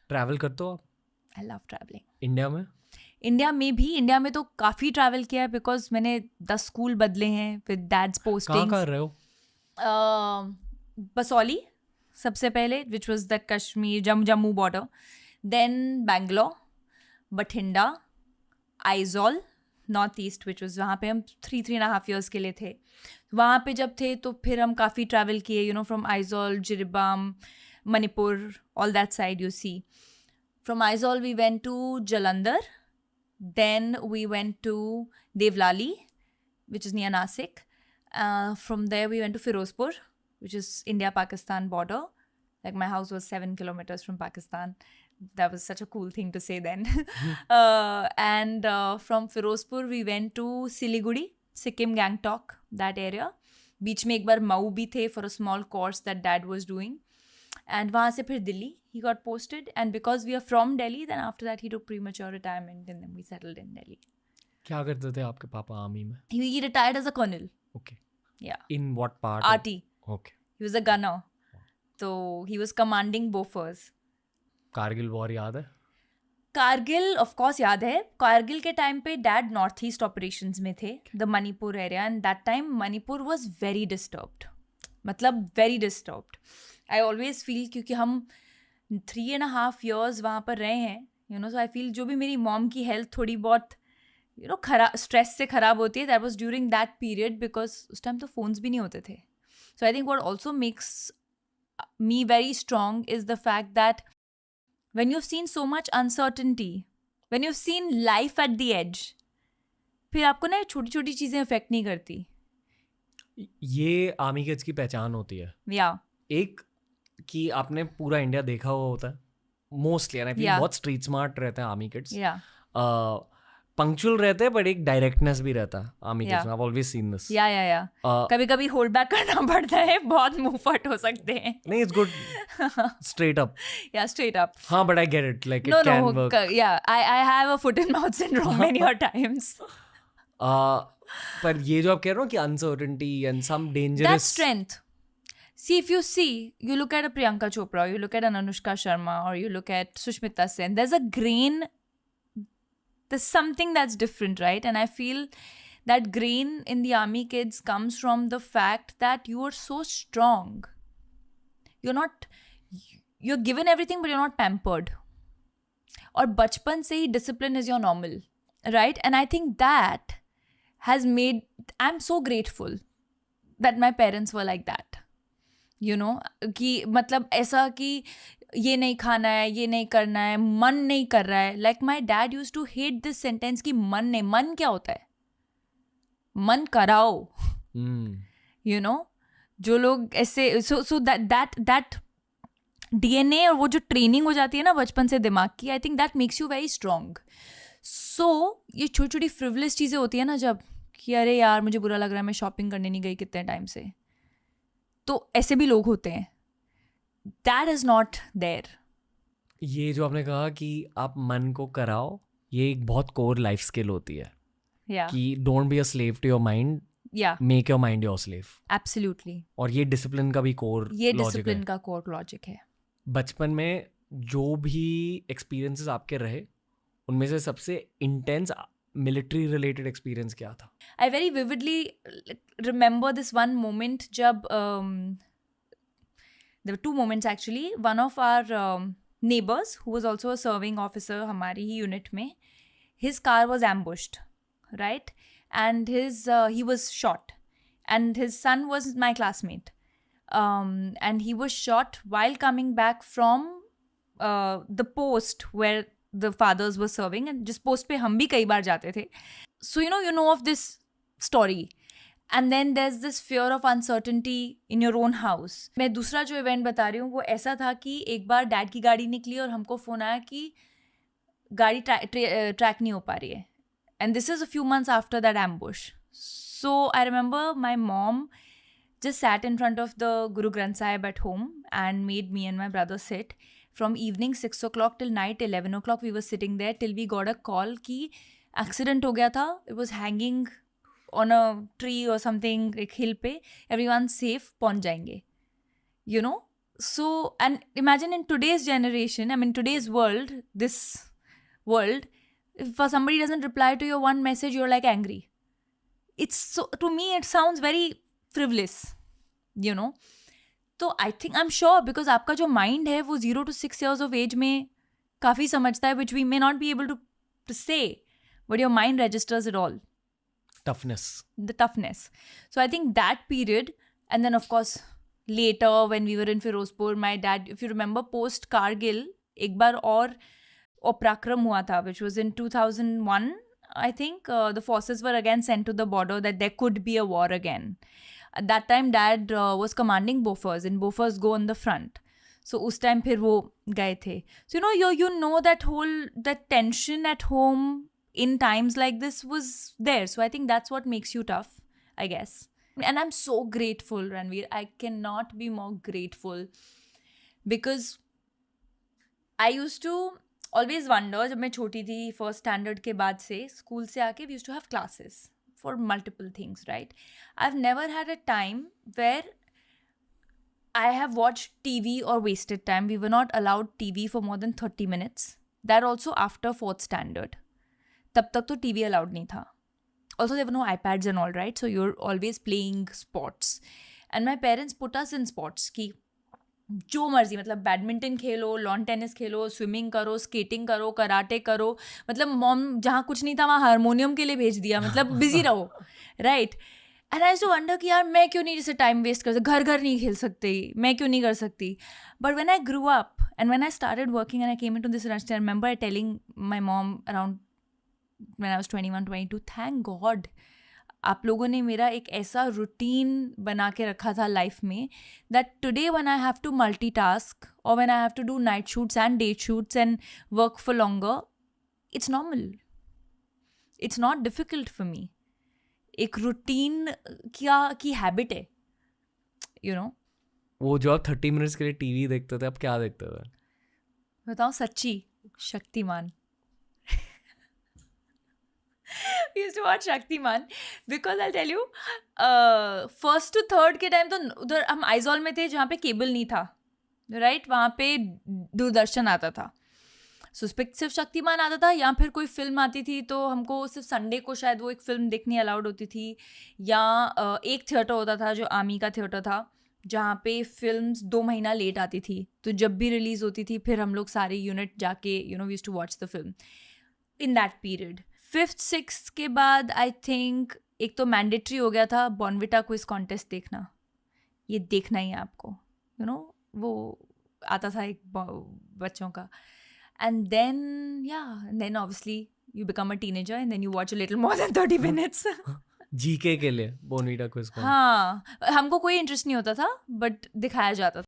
Travel करते हो आप? I love travelling. इंडिया में? इंडिया में तो काफ़ी ट्रैवल किया है बिकॉज मैंने 10 स्कूल बदले हैं विद दैट्स कहाँ पोस्टिंग्स. रहे हो? बसौली सबसे पहले, which was the Kashmir Jammu border. Then Bangalore, Bathinda, Aizawl north east, which was वहाँ पे हम 3.5 years के लिए थे. वहाँ पे जब थे तो फिर हम काफ़ी ट्रैवल किए, you know, from Aizawl, Jiribam, Manipur, all that side you see. From Aizawl, we went to Jalandhar. Then we went to Devlali, which is near Nasik. From there, we went to Firozpur, which is India-Pakistan border. Like, my house was 7 kilometers from Pakistan. That was such a cool thing to say then. And from Firozpur, we went to Siliguri, Sikkim, Gangtok, that area. बीच में एक बार मऊ भी थे for a small course that dad was doing. And वहाँ से फिर Delhi he got posted, and because we are from Delhi, then after that he took premature retirement and then we settled in Delhi. क्या करते थे आपके पापा army में? He retired as a colonel. Okay. Yeah. In what part? RT. Okay. He was a gunner. So he was commanding Bofors. Kargil war याद है? Kargil of course याद है. कारगिल के टाइम पे डैड नॉर्थ ईस्ट ऑपरेशंस में थे, the Manipur area, and that time Manipur was very disturbed. मतलब very disturbed. I always feel, क्योंकि हम 3.5 years वहाँ पर रहे हैं, you know, so I feel जो भी मेरी मॉम की हेल्थ थोड़ी बहुत, यू नो, खराब, स्ट्रेस से ख़राब होती है, that was during that period, because उस टाइम तो फ़ोन्स भी नहीं होते थे. So I think what also makes me very strong is the fact that when you've seen so much uncertainty, when you've seen life at the edge, फिर आपको ना छोटी छोटी चीज़ें अफेक्ट नहीं करती. ये आर्मी किड्स की पहचान होती है. या एक कि आपने पूरा इंडिया देखा हुआ होता है mostly, and I feel Yeah. बहुत स्ट्रीट स्मार्ट रहते हैं आर्मी किड्स. या पंक्चुअल रहते हैं, बट एक डायरेक्टनेस भी रहता है आर्मी Yeah. किड्स में. I have always seen this. या कभी कभी होल्ड बैक करना पड़ता है, बहुत मुंह फट हो सकते हैं. नहीं, इट्स गुड स्ट्रेट अप. या स्ट्रेट अप. हाँ, but I get it, like it No, can work. yeah, I have a foot and mouth syndrome many a times. पर ये जो आप कह रहे हो कि uncertainty and some That's dangerous, strength. See, if you look at a Priyanka Chopra, or you look at an Anushka Sharma, or you look at Sushmita Sen, there's something that's different, right? And I feel that grain in the army kids comes from the fact that you are so strong. You're given everything, but you're not pampered. और बचपन से ही discipline is your normal, right? And I think that has made, I'm so grateful that my parents were like that. You know, कि मतलब ऐसा कि ये नहीं खाना है, ये नहीं करना है, मन नहीं कर रहा है. Like my dad used to hate this sentence कि मन नहीं. मन क्या होता है? मन कराओ. You know, जो लोग ऐसे, so that DNA और वो जो ट्रेनिंग हो जाती है ना बचपन से दिमाग की, I think that makes you very strong. So ये छोटी छोटी फ्रिवलेस चीज़ें होती है ना, जब कि अरे यार मुझे बुरा लग रहा है, मैं शॉपिंग करने नहीं गई कितने टाइम से, तो ऐसे भी लोग होते हैं. That is not there. ये जो आपने कहा कि आप मन को कराओ, ये एक बहुत कोर लाइफ स्किल होती है या कि don't be a slave to your mind, या make your mind your slave. Absolutely. और ये डिसिप्लिन का भी कोर ये लॉजिक है. डिसिप्लिन का कोर लॉजिक है. बचपन में जो भी एक्सपीरियंसेस आपके रहे, उनमें से सबसे इंटेंस मिलिट्री रिलेटेड एक्सपीरियंस क्या था? I very vividly remember this one moment जब there were two moments actually. One of our neighbors who was also a serving officer हमारी ही unit में, his car was ambushed, right? And he was shot, and his son was my classmate, and he was shot while coming back from the post where the fathers were serving, and जिस post पे हम भी कई बार जाते थे. So you know of this story, and then there's this fear of uncertainty in your own house. मैं दूसरा जो इवेंट बता रही हूँ वो ऐसा था कि एक बार डैड की गाड़ी निकली और हमको फ़ोन आया कि गाड़ी ट्रैक नहीं हो पा रही है, and this is a few months after that ambush. So I remember my mom just sat in front of the Guru Granth Sahib at home and made me and my brother sit. From evening 6 o'clock till night 11 o'clock we were sitting there till we got a call कि accident हो गया था. It was hanging on a tree or something, एक हिल पे. Everyone safe, पहुंच जाएंगे. You know, So, and imagine in today's generation, I mean, today's world, this world, if somebody doesn't reply to your one message, you're like angry. It's so, to me, it sounds very frivolous, you know. तो I think I am sure because आपका जो mind है वो 0 to 6 years of age में काफ़ी समझता है, which we may not be able to say, but your mind registers it all. The toughness. So I think that period, and then of course later when we were in Firozpur, my dad, if you remember, post Kargil एक बार और Oprakram हुआ था, which was in 2001, I think. The forces were again sent to the border that there could be a war again. At that time dad was commanding Bofors, and Bofors go on the front. So उस time फिर वो गए थे. So you know that tension at home in times like this was there. So I think that's what makes you tough, I guess. And I'm so grateful, Ranveer. I cannot be more grateful, because I used to always wonder, जब मैं छोटी थी, first standard के बाद से school से आके we used to have classes for multiple things, right? I've never had a time where I have watched TV or wasted time. We were not allowed TV for more than 30 minutes. That also after 4th standard. तब तक तो TV allowed नहीं था. Also, there were no iPads and all, right? So you're always playing sports. And my parents put us in sports की जो मर्जी, मतलब badminton खेलो, lawn tennis खेलो, swimming करो, स्केटिंग करो, कराटे करो. मतलब मॉम जहाँ कुछ नहीं था वहाँ हारमोनियम के लिए भेज दिया, मतलब बिजी रहो, right. And I too wonder कि यार मैं क्यों नहीं जैसे टाइम वेस्ट कर सकती, घर नहीं खेल सकती, मैं क्यों नहीं कर सकती. But when I grew up and when I started working and I came into this industry, I remember I telling my mom around when I was 21-22, thank God आप लोगों ने मेरा एक ऐसा रूटीन बना के रखा था लाइफ में, that today when I have to multitask और when I have to do night shoots and day shoots and work for longer, it's normal, it's not difficult for me. एक रूटीन की habit है, you know. वो जो आप 30 minutes के लिए TV देखते थे, अब क्या देखते थे? बताओ सच्ची, Shaktimaan. We used to watch Shaktimaan because I'll tell you, first to third के टाइम तो उधर हम आइजॉल में थे जहाँ पे केबल नहीं था, राइट. वहाँ पे दूरदर्शन आता था, सो उस पर सिर्फ शक्तिमान आता था. या फिर कोई फिल्म आती थी तो हमको सिर्फ संडे को शायद वो एक फिल्म देखनी अलाउड होती थी. या एक थिएटर होता था जो आर्मी का थिएटर था, जहाँ पे फिल्म्स 2 महीना लेट आती थी, तो जब भी रिलीज होती थी फिर हम लोग सारे यूनिट जाके we used to watch the film in that period. 5th 6th के बाद आई थिंक एक तो मैंडेटरी हो गया था बॉर्नविटा क्विज कॉन्टेस्ट देखना, ये देखना ही है आपको, वो आता था एक बच्चों का. And then obviously you become a teenager and then you watch a little more than 30 minutes. GK के लिए बॉर्नविटा क्विज. हाँ, हमको कोई इंटरेस्ट नहीं होता था बट दिखाया जाता था.